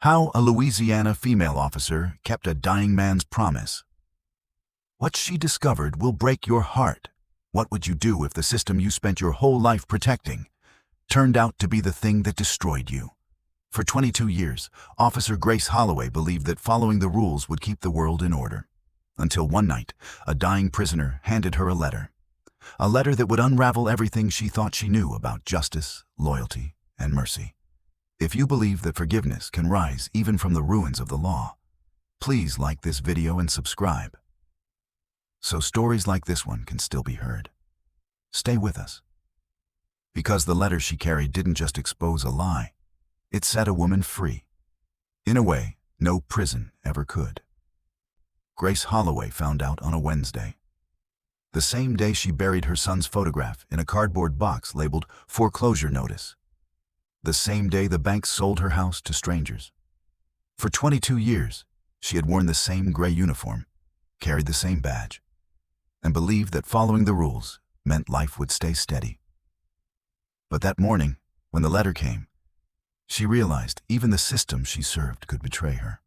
How a Louisiana female officer kept a dying man's promise. What she discovered will break your heart. What would you do if the system you spent your whole life protecting turned out to be the thing that destroyed you? For 22 years, Officer Grace Holloway believed that following the rules would keep the world in order. Until one night, a dying prisoner handed her a letter. A letter that would unravel everything she thought she knew about justice, loyalty, and mercy. If you believe that forgiveness can rise even from the ruins of the law, please like this video and subscribe, so stories like this one can still be heard. Stay with us. Because the letter she carried didn't just expose a lie, it set a woman free. In a way, no prison ever could. Grace Holloway found out on a Wednesday. The same day she buried her son's photograph in a cardboard box labeled foreclosure notice. The same day the bank sold her house to strangers. For 22 years, she had worn the same gray uniform, carried the same badge, and believed that following the rules meant life would stay steady. But that morning, when the letter came, she realized even the system she served could betray her.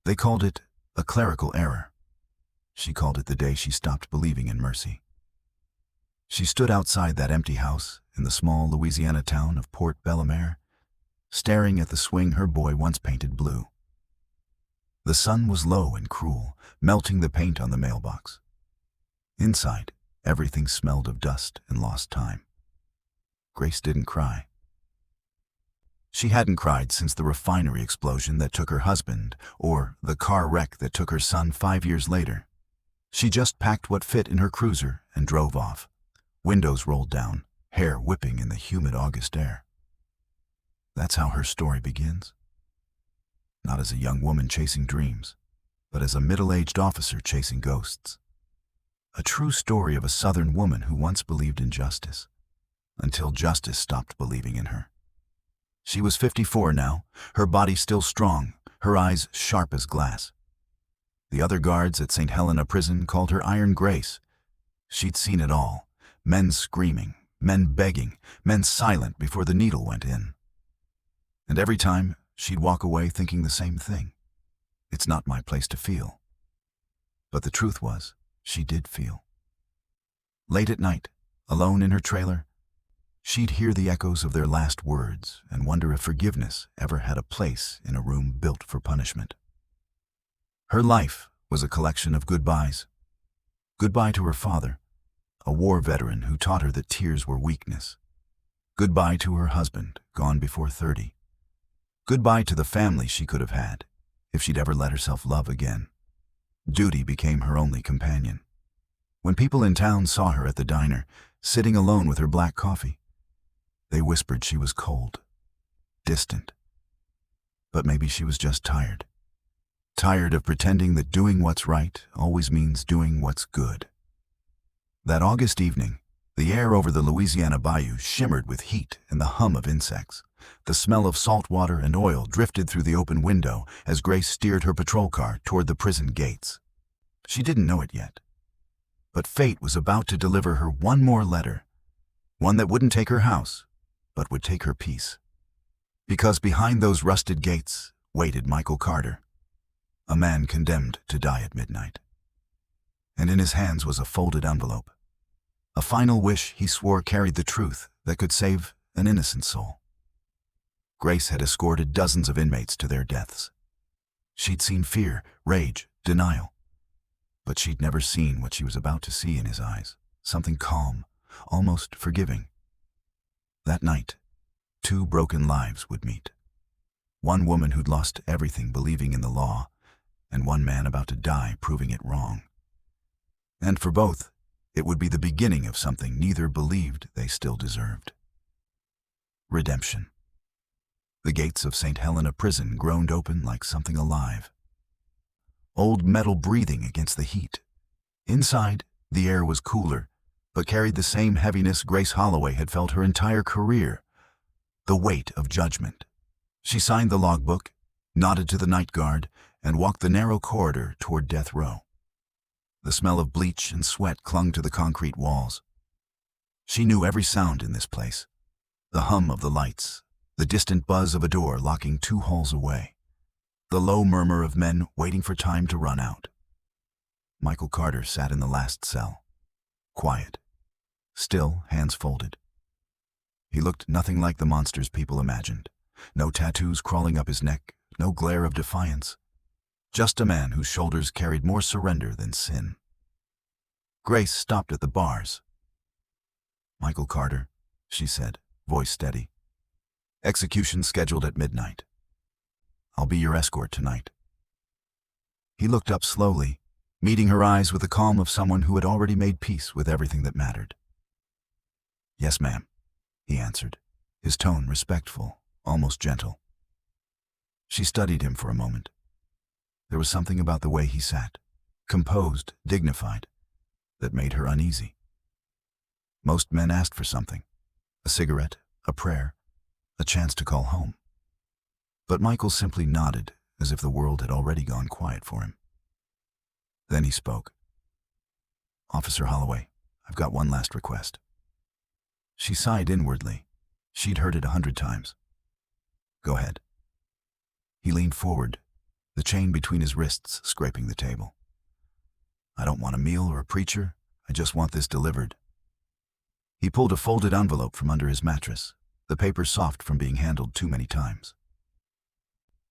They called it a clerical error. She called it the day she stopped believing in mercy. She stood outside that empty house in the small Louisiana town of Port Bellemare, staring at the swing her boy once painted blue. The sun was low and cruel, melting the paint on the mailbox. Inside, everything smelled of dust and lost time. Grace didn't cry. She hadn't cried since the refinery explosion that took her husband, or the car wreck that took her son 5 years later. She just packed what fit in her cruiser and drove off, windows rolled down, hair whipping in the humid August air. That's how her story begins. Not as a young woman chasing dreams, but as a middle-aged officer chasing ghosts. A true story of a Southern woman who once believed in justice, until justice stopped believing in her. She was 54 now, her body still strong, her eyes sharp as glass. The other guards at St. Helena prison called her Iron Grace. She'd seen it all, men screaming, men begging, men silent before the needle went in. And every time, she'd walk away thinking the same thing. It's not my place to feel. But the truth was, she did feel. Late at night, alone in her trailer, she'd hear the echoes of their last words and wonder if forgiveness ever had a place in a room built for punishment. Her life was a collection of goodbyes. Goodbye to her father, a war veteran who taught her that tears were weakness. Goodbye to her husband, gone before 30. Goodbye to the family she could have had, if she'd ever let herself love again. Duty became her only companion. When people in town saw her at the diner, sitting alone with her black coffee, they whispered she was cold, distant. But maybe she was just tired. Tired of pretending that doing what's right always means doing what's good. That August evening, the air over the Louisiana bayou shimmered with heat and the hum of insects. The smell of salt water and oil drifted through the open window as Grace steered her patrol car toward the prison gates. She didn't know it yet, but fate was about to deliver her one more letter, one that wouldn't take her house, but would take her peace. Because behind those rusted gates waited Michael Carter, a man condemned to die at midnight. And in his hands was a folded envelope, a final wish he swore carried the truth that could save an innocent soul. Grace had escorted dozens of inmates to their deaths. She'd seen fear, rage, denial. But she'd never seen what she was about to see in his eyes, something calm, almost forgiving. That night, 2 broken lives would meet. One woman who'd lost everything believing in the law, and one man about to die proving it wrong. And for both, it would be the beginning of something neither believed they still deserved. Redemption. The gates of St. Helena prison groaned open like something alive. Old metal breathing against the heat. Inside, the air was cooler, but carried the same heaviness Grace Holloway had felt her entire career, the weight of judgment. She signed the logbook, nodded to the night guard, and walked the narrow corridor toward death row. The smell of bleach and sweat clung to the concrete walls. She knew every sound in this place, the hum of the lights, the distant buzz of a door locking 2 halls away, the low murmur of men waiting for time to run out. Michael Carter sat in the last cell, quiet, still, hands folded. He looked nothing like the monsters people imagined. No tattoos crawling up his neck, no glare of defiance. Just a man whose shoulders carried more surrender than sin. Grace stopped at the bars. "Michael Carter," she said, voice steady. "Execution scheduled at midnight. I'll be your escort tonight." He looked up slowly, meeting her eyes with the calm of someone who had already made peace with everything that mattered. "Yes, ma'am," he answered, his tone respectful, almost gentle. She studied him for a moment. There was something about the way he sat, composed, dignified, that made her uneasy. Most men asked for something, a cigarette, a prayer, a chance to call home. But Michael simply nodded, as if the world had already gone quiet for him. Then he spoke. "Officer Holloway, I've got one last request." She sighed inwardly. She'd heard it 100 times. "Go ahead." He leaned forward, the chain between his wrists scraping the table. "I don't want a meal or a preacher. I just want this delivered." He pulled a folded envelope from under his mattress, the paper soft from being handled too many times.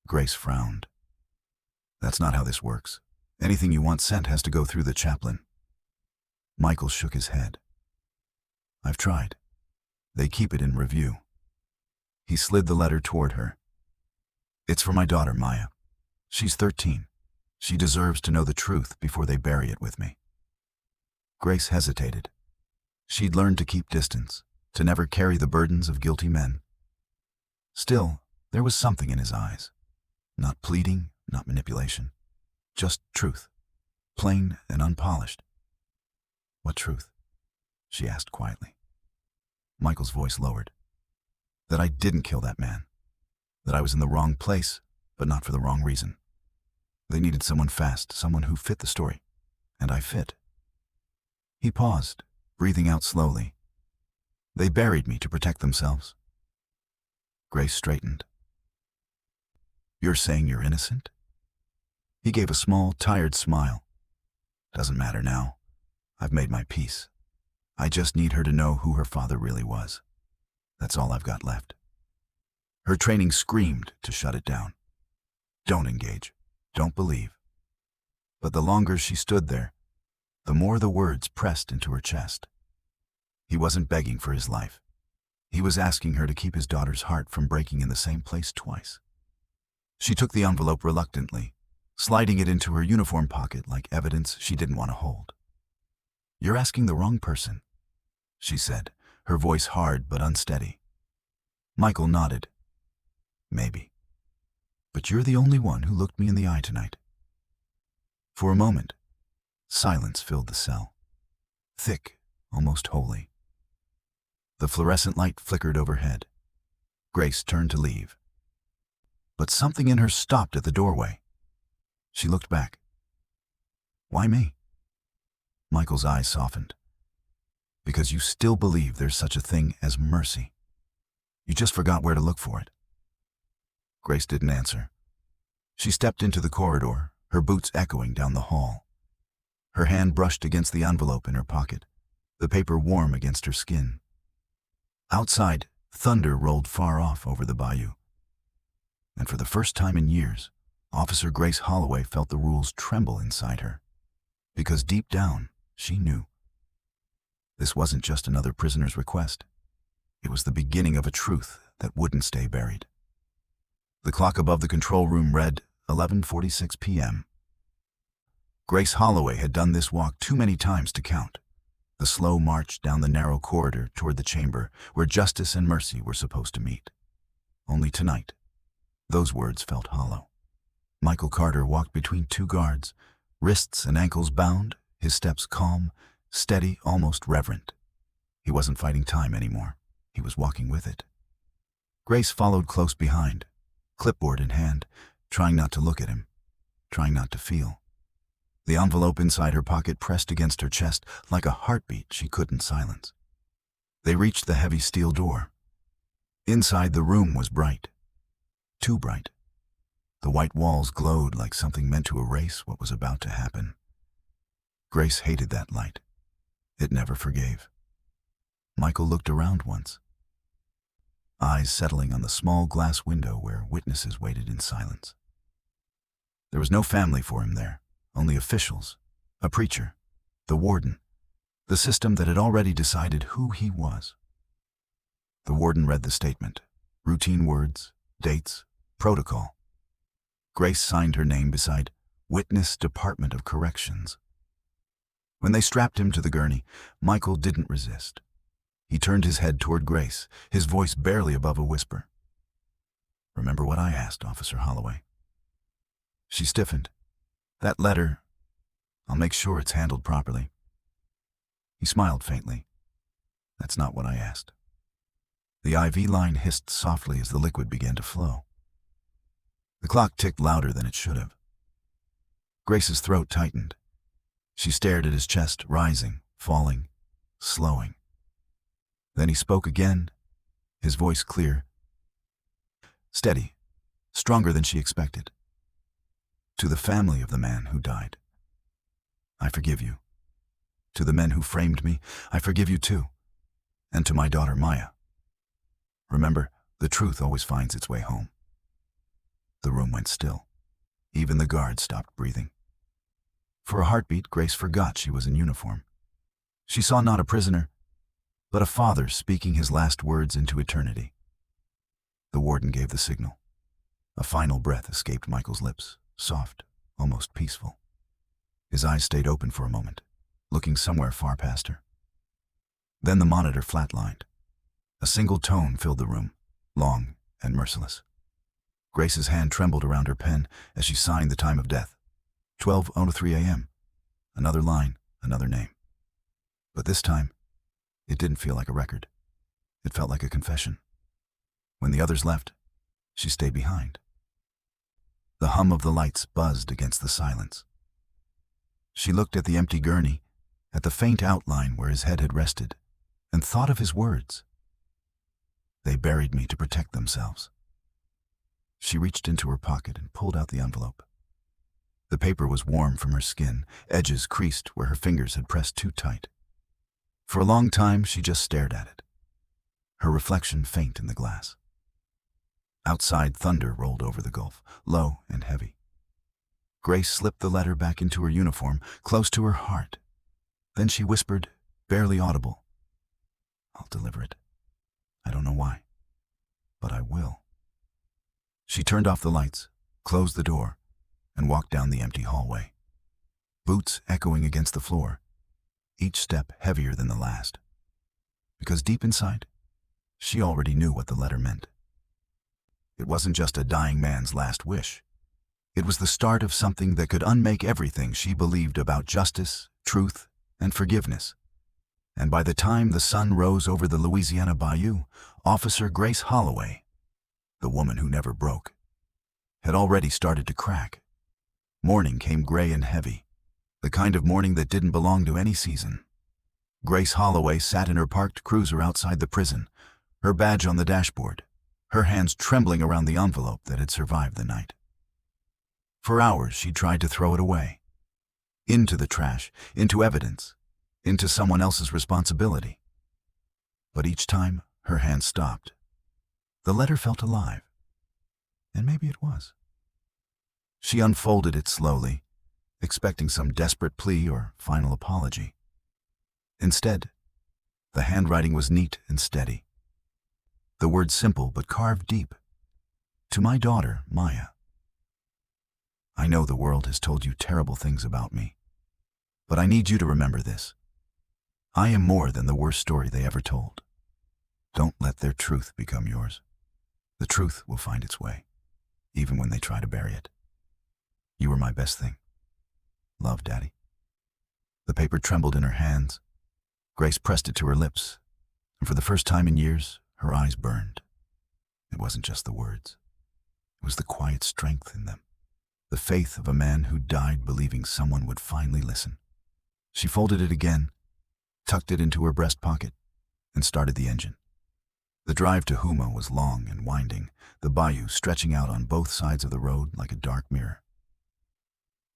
Grace frowned. "That's not how this works. Anything you want sent has to go through the chaplain." Michael shook his head. "I've tried. They keep it in review." He slid the letter toward her. "It's for my daughter, Maya. She's 13. She deserves to know the truth before they bury it with me." Grace hesitated. She'd learned to keep distance, to never carry the burdens of guilty men. Still, there was something in his eyes. Not pleading, not manipulation. Just truth. Plain and unpolished. "What truth?" she asked quietly. Michael's voice lowered. "That I didn't kill that man. That I was in the wrong place, but not for the wrong reason. They needed someone fast, someone who fit the story. And I fit." He paused, breathing out slowly. "They buried me to protect themselves." Grace straightened. "You're saying you're innocent?" He gave a small, tired smile. "Doesn't matter now. I've made my peace. I just need her to know who her father really was. That's all I've got left." Her training screamed to shut it down. Don't engage. Don't believe. But the longer she stood there, the more the words pressed into her chest. He wasn't begging for his life. He was asking her to keep his daughter's heart from breaking in the same place twice. She took the envelope reluctantly, sliding it into her uniform pocket like evidence she didn't want to hold. "You're asking the wrong person," she said, her voice hard but unsteady. Michael nodded. "Maybe. But you're the only one who looked me in the eye tonight." For a moment, silence filled the cell. Thick, almost holy. The fluorescent light flickered overhead. Grace turned to leave. But something in her stopped at the doorway. She looked back. "Why me?" Michael's eyes softened. "Because you still believe there's such a thing as mercy. You just forgot where to look for it." Grace didn't answer. She stepped into the corridor, her boots echoing down the hall. Her hand brushed against the envelope in her pocket, the paper warm against her skin. Outside, thunder rolled far off over the bayou. And for the first time in years, Officer Grace Holloway felt the rules tremble inside her. Because deep down, she knew. This wasn't just another prisoner's request. It was the beginning of a truth that wouldn't stay buried. The clock above the control room read 11:46 p.m. Grace Holloway had done this walk too many times to count. The slow march down the narrow corridor toward the chamber where justice and mercy were supposed to meet. Only tonight, those words felt hollow. Michael Carter walked between 2 guards, wrists and ankles bound, his steps calm, steady, almost reverent. He wasn't fighting time anymore. He was walking with it. Grace followed close behind, clipboard in hand, trying not to look at him, trying not to feel. The envelope inside her pocket pressed against her chest like a heartbeat she couldn't silence. They reached the heavy steel door. Inside, the room was bright. Too bright. The white walls glowed like something meant to erase what was about to happen. Grace hated that light. It never forgave. Michael looked around once, eyes settling on the small glass window where witnesses waited in silence. There was no family for him there, only officials, a preacher, the warden, the system that had already decided who he was. The warden read the statement, routine words, dates, protocol. Grace signed her name beside Witness, Department of Corrections. When they strapped him to the gurney, Michael didn't resist. He turned his head toward Grace, his voice barely above a whisper. "Remember what I asked, Officer Holloway?" She stiffened. "That letter, I'll make sure it's handled properly." He smiled faintly. "That's not what I asked." The IV line hissed softly as the liquid began to flow. The clock ticked louder than it should have. Grace's throat tightened. She stared at his chest, rising, falling, slowing. Then he spoke again, his voice clear, steady, stronger than she expected. "To the family of the man who died, I forgive you. To the men who framed me, I forgive you too. And to my daughter Maya. Remember, the truth always finds its way home." The room went still. Even the guards stopped breathing. For a heartbeat, Grace forgot she was in uniform. She saw not a prisoner, but a father speaking his last words into eternity. The warden gave the signal. A final breath escaped Michael's lips, soft, almost peaceful. His eyes stayed open for a moment, looking somewhere far past her. Then the monitor flatlined. A single tone filled the room, long and merciless. Grace's hand trembled around her pen as she signed the time of death. 12:03 a.m. Another line, another name. But this time, it didn't feel like a record. It felt like a confession. When the others left, she stayed behind. The hum of the lights buzzed against the silence. She looked at the empty gurney, at the faint outline where his head had rested, and thought of his words. "They buried me to protect themselves." She reached into her pocket and pulled out the envelope. The paper was warm from her skin, edges creased where her fingers had pressed too tight. For a long time, she just stared at it, her reflection faint in the glass. Outside, thunder rolled over the gulf, low and heavy. Grace slipped the letter back into her uniform, close to her heart. Then she whispered, barely audible, "I'll deliver it. I don't know why, but I will." She turned off the lights, closed the door, and walked down the empty hallway. Boots echoing against the floor, each step heavier than the last. Because deep inside, she already knew what the letter meant. It wasn't just a dying man's last wish. It was the start of something that could unmake everything she believed about justice, truth, and forgiveness. And by the time the sun rose over the Louisiana bayou, Officer Grace Holloway, the woman who never broke, had already started to crack. Morning came gray and heavy, the kind of morning that didn't belong to any season. Grace Holloway sat in her parked cruiser outside the prison, her badge on the dashboard, her hands trembling around the envelope that had survived the night. For hours she tried to throw it away. Into the trash, into evidence, into someone else's responsibility. But each time, her hand stopped. The letter felt alive. And maybe it was. She unfolded it slowly, expecting some desperate plea or final apology. Instead, the handwriting was neat and steady. The words simple but carved deep. "To my daughter, Maya. I know the world has told you terrible things about me, but I need you to remember this. I am more than the worst story they ever told. Don't let their truth become yours. The truth will find its way, even when they try to bury it. You were my best thing. Love, Daddy." The paper trembled in her hands. Grace pressed it to her lips, and for the first time in years, her eyes burned. It wasn't just the words. It was the quiet strength in them, the faith of a man who died believing someone would finally listen. She folded it again, tucked it into her breast pocket, and started the engine. The drive to Huma was long and winding, the bayou stretching out on both sides of the road like a dark mirror.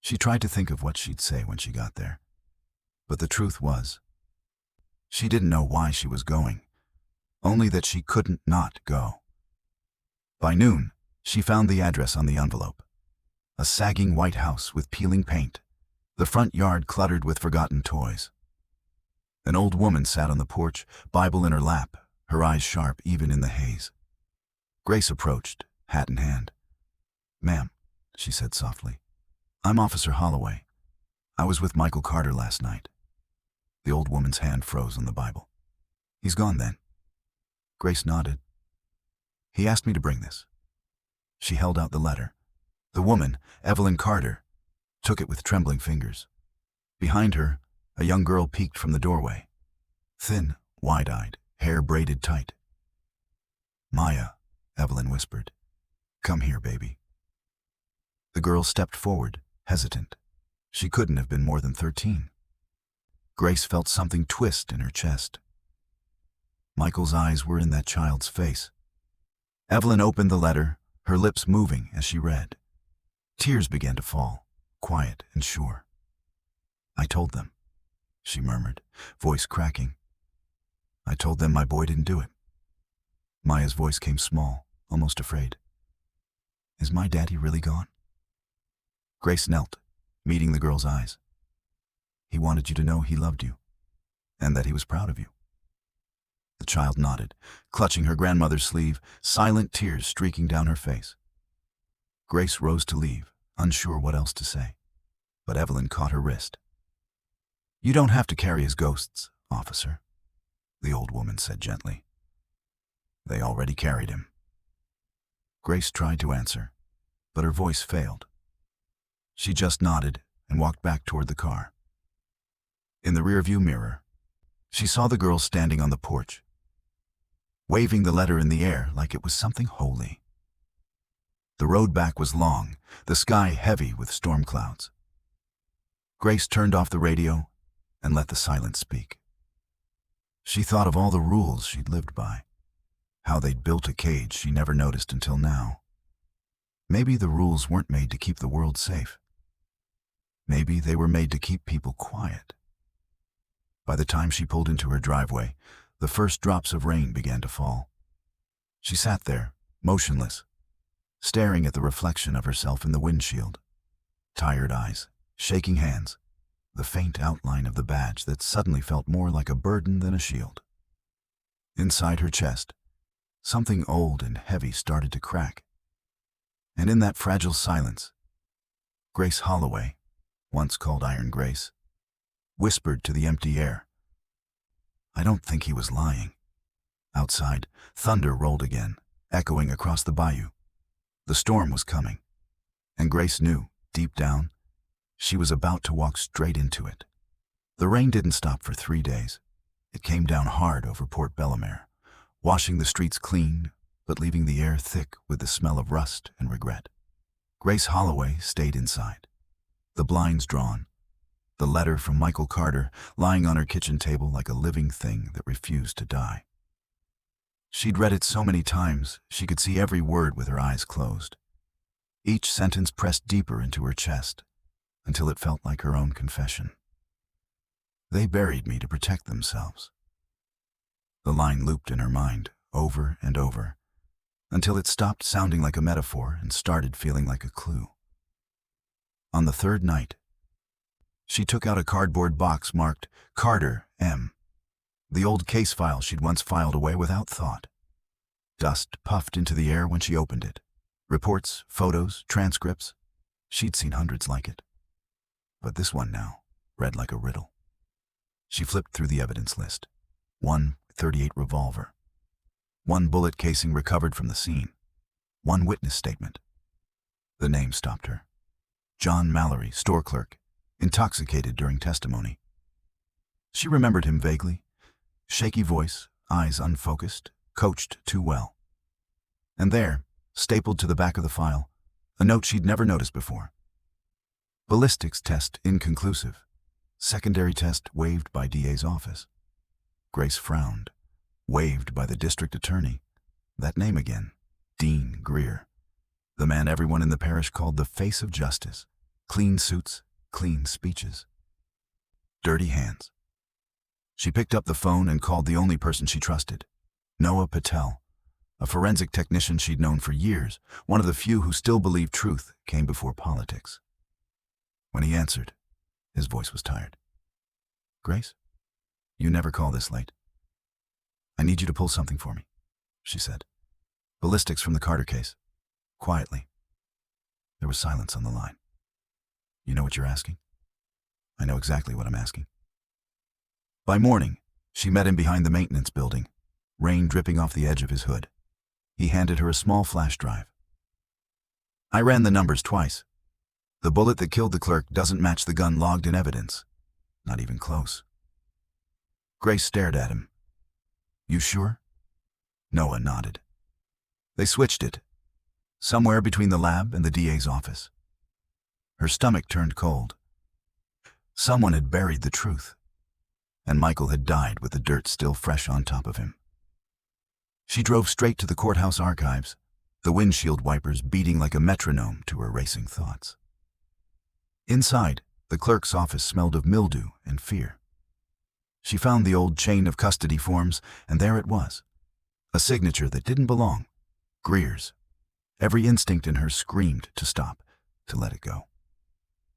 She tried to think of what she'd say when she got there. But the truth was, she didn't know why she was going, only that she couldn't not go. By noon, she found the address on the envelope. A sagging white house with peeling paint, the front yard cluttered with forgotten toys. An old woman sat on the porch, Bible in her lap, her eyes sharp even in the haze. Grace approached, hat in hand. "Ma'am," she said softly, "I'm Officer Holloway. I was with Michael Carter last night." The old woman's hand froze on the Bible. "He's gone then?" Grace nodded. "He asked me to bring this." She held out the letter. The woman, Evelyn Carter, took it with trembling fingers. Behind her, a young girl peeked from the doorway. Thin, wide-eyed, hair braided tight. "Maya," Evelyn whispered. "Come here, baby." The girl stepped forward, hesitant. She couldn't have been more than 13. Grace felt something twist in her chest. Michael's eyes were in that child's face. Evelyn opened the letter, her lips moving as she read. Tears began to fall, quiet and sure. "I told them," she murmured, voice cracking. "I told them my boy didn't do it." Maya's voice came small, almost afraid. "Is my daddy really gone?" Grace knelt, meeting the girl's eyes. "He wanted you to know he loved you, and that he was proud of you." The child nodded, clutching her grandmother's sleeve, silent tears streaking down her face. Grace rose to leave, unsure what else to say, but Evelyn caught her wrist. "You don't have to carry his ghosts, officer," the old woman said gently. "They already carried him." Grace tried to answer, but her voice failed. She just nodded and walked back toward the car. In the rearview mirror, she saw the girl standing on the porch, waving the letter in the air like it was something holy. The road back was long, the sky heavy with storm clouds. Grace turned off the radio and let the silence speak. She thought of all the rules she'd lived by, how they'd built a cage she never noticed until now. Maybe the rules weren't made to keep the world safe. Maybe they were made to keep people quiet. By the time she pulled into her driveway, the first drops of rain began to fall. She sat there, motionless, staring at the reflection of herself in the windshield. Tired eyes, shaking hands, the faint outline of the badge that suddenly felt more like a burden than a shield. Inside her chest, something old and heavy started to crack. And in that fragile silence, Grace Holloway, once called Iron Grace, whispered to the empty air. I don't think he was lying. Outside, thunder rolled again, echoing across the bayou. The storm was coming, and Grace knew, deep down, she was about to walk straight into it. The rain didn't stop for 3 days. It came down hard over Port Bellemare, washing the streets clean, but leaving the air thick with the smell of rust and regret. Grace Holloway stayed inside, the blinds drawn, the letter from Michael Carter lying on her kitchen table like a living thing that refused to die. She'd read it so many times she could see every word with her eyes closed. Each sentence pressed deeper into her chest, until it felt like her own confession. They buried me to protect themselves. The line looped in her mind, over and over, until it stopped sounding like a metaphor and started feeling like a clue. On the third night, she took out a cardboard box marked Carter M., the old case file she'd once filed away without thought. Dust puffed into the air when she opened it. Reports, photos, transcripts. She'd seen hundreds like it. But this one now read like a riddle. She flipped through the evidence list. 1.38 revolver. 1 bullet casing recovered from the scene. 1 witness statement. The name stopped her. John Mallory, store clerk, intoxicated during testimony. She remembered him vaguely. Shaky voice, eyes unfocused, coached too well. And there, stapled to the back of the file, a note she'd never noticed before. Ballistics test inconclusive. Secondary test waived by DA's office. Grace frowned. waved by the district attorney. That name again, Dean Greer. The man everyone in the parish called the face of justice. Clean suits, clean speeches. Dirty hands. She picked up the phone and called the only person she trusted, Noah Patel, a forensic technician she'd known for years, one of the few who still believed truth came before politics. When he answered, his voice was tired. "Grace, you never call this late. I need you to pull something for me," she said. "Ballistics from the Carter case." Quietly. There was silence on the line. "You know what you're asking?" "I know exactly what I'm asking." By morning, she met him behind the maintenance building, rain dripping off the edge of his hood. He handed her a small flash drive. "I ran the numbers twice. The bullet that killed the clerk doesn't match the gun logged in evidence. Not even close." Grace stared at him. "You sure?" Noah nodded. They switched it, somewhere between the lab and the DA's office. Her stomach turned cold. Someone had buried the truth, and Michael had died with the dirt still fresh on top of him. She drove straight to the courthouse archives, the windshield wipers beating like a metronome to her racing thoughts. Inside, the clerk's office smelled of mildew and fear. She found the old chain of custody forms, and there it was, a signature that didn't belong, Greer's. Every instinct in her screamed to stop, to let it go.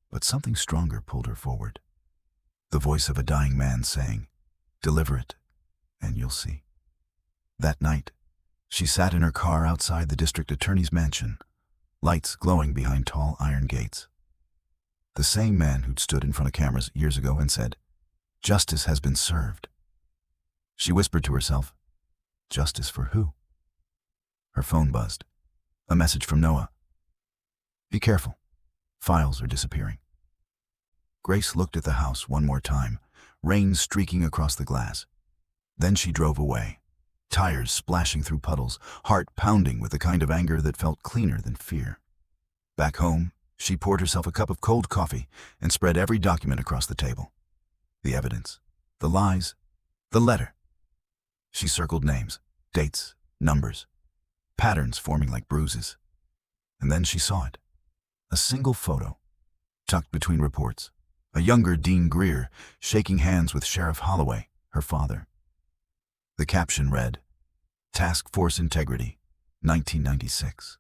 But something stronger pulled her forward. The voice of a dying man saying, "Deliver it, and you'll see." That night, she sat in her car outside the district attorney's mansion, lights glowing behind tall iron gates. The same man who'd stood in front of cameras years ago and said, "Justice has been served." She whispered to herself, "Justice for who?" Her phone buzzed. A message from Noah. "Be careful. Files are disappearing." Grace looked at the house one more time, rain streaking across the glass. Then she drove away, tires splashing through puddles, heart pounding with the kind of anger that felt cleaner than fear. Back home, she poured herself a cup of cold coffee and spread every document across the table. The evidence, the lies, the letter. She circled names, dates, numbers, patterns forming like bruises. And then she saw it. A single photo, tucked between reports. A younger Dean Greer shaking hands with Sheriff Holloway, her father. The caption read, "Task Force Integrity, 1996.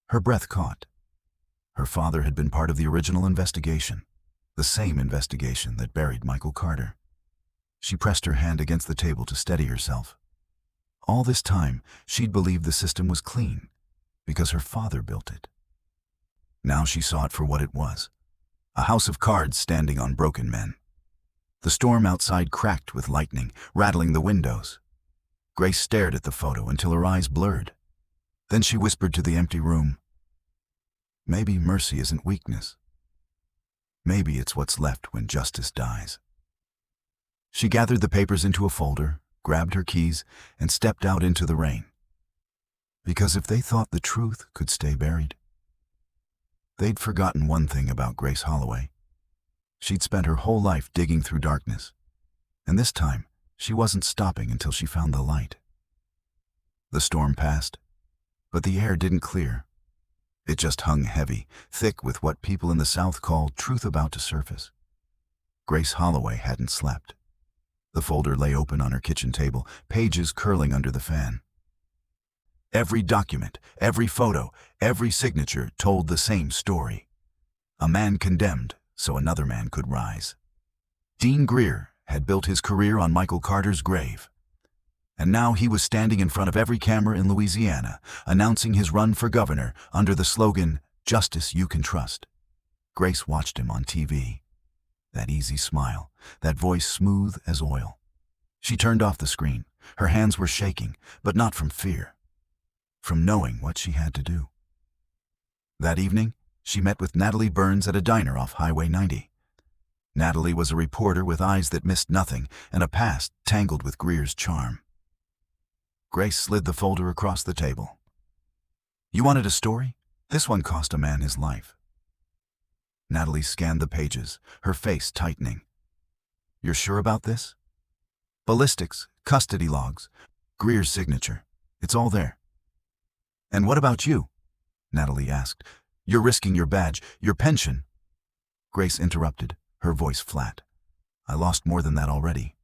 Her breath caught. Her father had been part of the original investigation, the same investigation that buried Michael Carter. She pressed her hand against the table to steady herself. All this time, she'd believed the system was clean, because her father built it. Now she saw it for what it was, a house of cards standing on broken men. The storm outside cracked with lightning, rattling the windows. Grace stared at the photo until her eyes blurred. Then she whispered to the empty room, "Maybe mercy isn't weakness. Maybe it's what's left when justice dies." She gathered the papers into a folder, grabbed her keys, and stepped out into the rain. Because if they thought the truth could stay buried, they'd forgotten one thing about Grace Holloway. She'd spent her whole life digging through darkness, and this time she wasn't stopping until she found the light. The storm passed, but the air didn't clear. It just hung heavy, thick with what people in the South call truth about to surface. Grace Holloway hadn't slept. The folder lay open on her kitchen table, pages curling under the fan. Every document, every photo, every signature told the same story. A man condemned so another man could rise. Dean Greer had built his career on Michael Carter's grave. And now he was standing in front of every camera in Louisiana, announcing his run for governor under the slogan, "Justice You Can Trust." Grace watched him on TV. That easy smile, that voice smooth as oil. She turned off the screen. Her hands were shaking, but not from fear, from knowing what she had to do. That evening, she met with Natalie Burns at a diner off Highway 90. Natalie was a reporter with eyes that missed nothing and a past tangled with Greer's charm. Grace slid the folder across the table. "You wanted a story? This one cost a man his life." Natalie scanned the pages, her face tightening. "You're sure about this?" Ballistics, custody logs, Greer's signature. It's all there. And what about you? Natalie asked. You're risking your badge, your pension. Grace interrupted, her voice flat. I lost more than that already.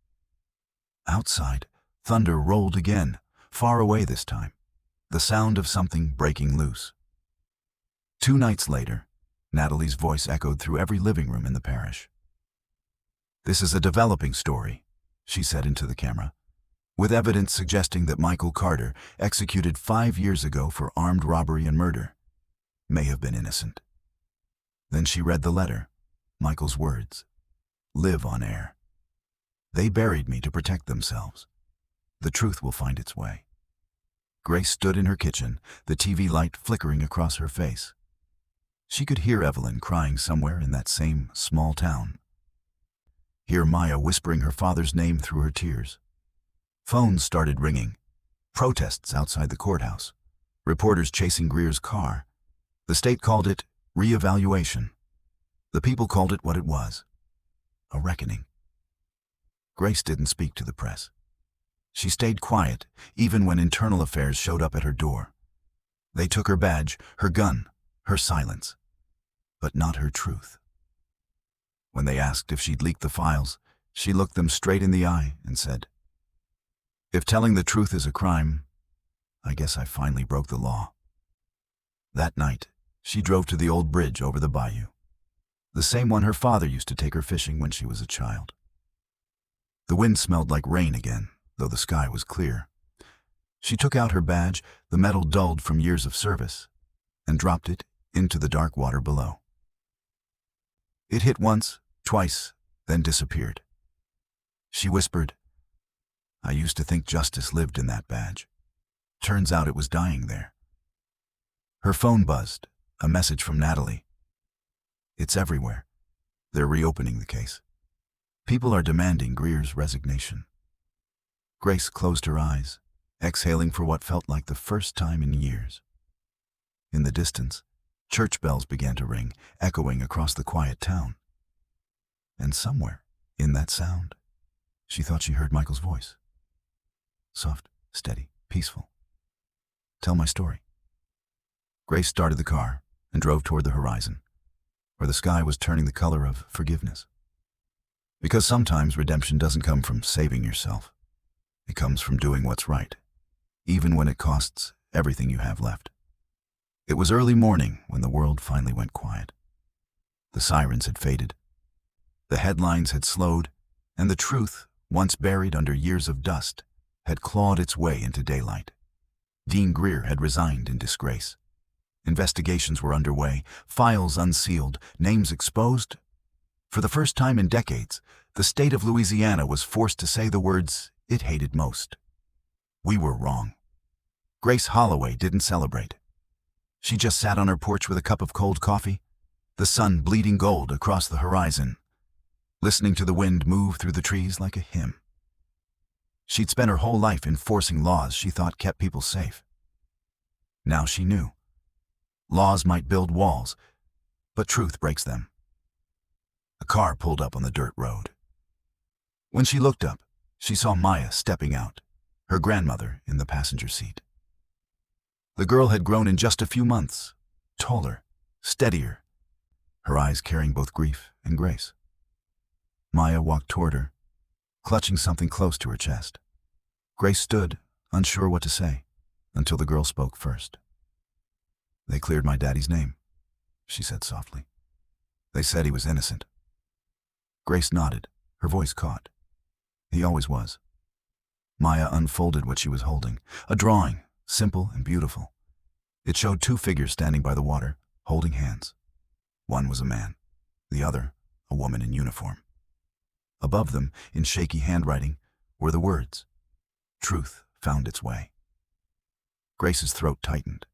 Outside, thunder rolled again, far away this time, the sound of something breaking loose. 2 nights later, Natalie's voice echoed through every living room in the parish. This is a developing story, she said into the camera, with evidence suggesting that Michael Carter, executed 5 years ago for armed robbery and murder, may have been innocent. Then she read the letter, Michael's words, live on air. They buried me to protect themselves. The truth will find its way. Grace stood in her kitchen, the TV light flickering across her face. She could hear Evelyn crying somewhere in that same small town. Hear Maya whispering her father's name through her tears. Phones started ringing. Protests outside the courthouse. Reporters chasing Greer's car. The state called it reevaluation. The people called it what it was. A reckoning. Grace didn't speak to the press. She stayed quiet, even when internal affairs showed up at her door. They took her badge, her gun, her silence, but not her truth. When they asked if she'd leaked the files, she looked them straight in the eye and said, if telling the truth is a crime, I guess I finally broke the law. That night, she drove to the old bridge over the bayou, the same one her father used to take her fishing when she was a child. The wind smelled like rain again, though the sky was clear. She took out her badge, the metal dulled from years of service, and dropped it into the dark water below. It hit once, twice, then disappeared. She whispered, I used to think justice lived in that badge. Turns out it was dying there. Her phone buzzed, a message from Natalie. It's everywhere. They're reopening the case. People are demanding Greer's resignation. Grace closed her eyes, exhaling for what felt like the first time in years. In the distance, church bells began to ring, echoing across the quiet town. And somewhere, in that sound, she thought she heard Michael's voice. Soft, steady, peaceful. Tell my story. Grace started the car and drove toward the horizon, where the sky was turning the color of forgiveness. Because sometimes redemption doesn't come from saving yourself. It comes from doing what's right, even when it costs everything you have left. It was early morning when the world finally went quiet. The sirens had faded. The headlines had slowed, and the truth, once buried under years of dust, had clawed its way into daylight. Dean Greer had resigned in disgrace. Investigations were underway, files unsealed, names exposed. For the first time in decades, the state of Louisiana was forced to say the words it hated most. We were wrong. Grace Holloway didn't celebrate. She just sat on her porch with a cup of cold coffee, the sun bleeding gold across the horizon, listening to the wind move through the trees like a hymn. She'd spent her whole life enforcing laws she thought kept people safe. Now she knew. Laws might build walls, but truth breaks them. A car pulled up on the dirt road. When she looked up, she saw Maya stepping out, her grandmother in the passenger seat. The girl had grown in just a few months, taller, steadier, her eyes carrying both grief and grace. Maya walked toward her, clutching something close to her chest. Grace stood, unsure what to say, until the girl spoke first. They cleared my daddy's name, she said softly. They said he was innocent. Grace nodded, her voice caught. He always was. Maya unfolded what she was holding, a drawing, simple and beautiful. It showed 2 figures standing by the water, holding hands. One was a man, the other a woman in uniform. Above them, in shaky handwriting, were the words, "Truth found its way." Grace's throat tightened.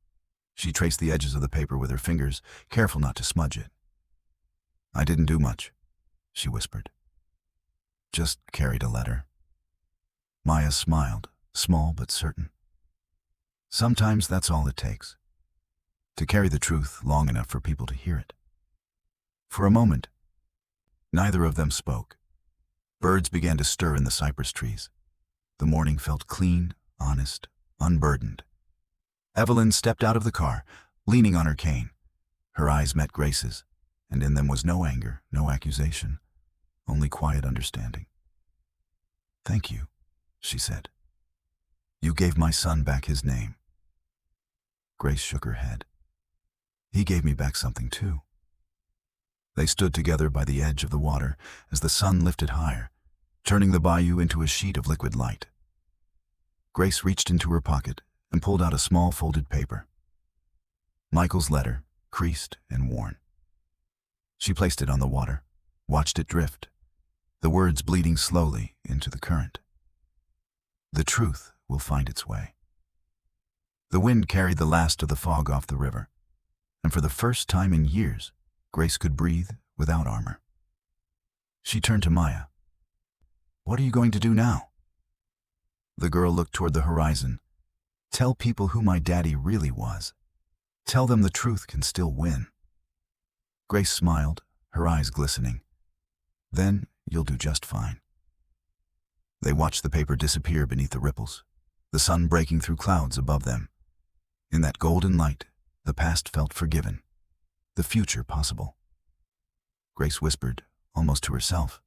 She traced the edges of the paper with her fingers, careful not to smudge it. "I didn't do much," she whispered. "Just carried a letter." Maya smiled, small but certain. Sometimes that's all it takes, to carry the truth long enough for people to hear it. For a moment, neither of them spoke. Birds began to stir in the cypress trees. The morning felt clean, honest, unburdened. Evelyn stepped out of the car, leaning on her cane. Her eyes met Grace's, and in them was no anger, no accusation, only quiet understanding. "Thank you," she said. "You gave my son back his name." Grace shook her head. "He gave me back something too." They stood together by the edge of the water as the sun lifted higher, turning the bayou into a sheet of liquid light. Grace reached into her pocket and pulled out a small folded paper. Michael's letter, creased and worn. She placed it on the water, watched it drift, the words bleeding slowly into the current. "The truth will find its way." The wind carried the last of the fog off the river, and for the first time in years, Grace could breathe without armor. She turned to Maya. "What are you going to do now?" The girl looked toward the horizon. "Tell people who my daddy really was. Tell them the truth can still win." Grace smiled, her eyes glistening. "Then you'll do just fine." They watched the paper disappear beneath the ripples, the sun breaking through clouds above them. In that golden light, the past felt forgiven, the future possible. Grace whispered, almost to herself,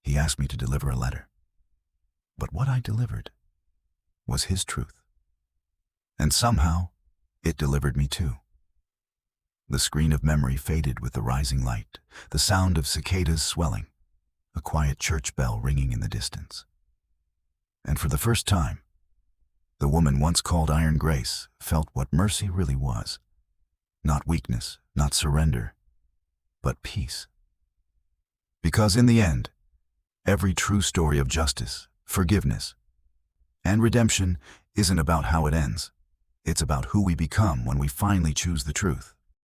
"He asked me to deliver a letter. But what I delivered was his truth. And somehow, it delivered me too." The screen of memory faded with the rising light, the sound of cicadas swelling, a quiet church bell ringing in the distance. And for the first time, the woman once called Iron Grace felt what mercy really was. Not weakness, not surrender, but peace. Because in the end, every true story of justice, forgiveness, and redemption isn't about how it ends. It's about who we become when we finally choose the truth.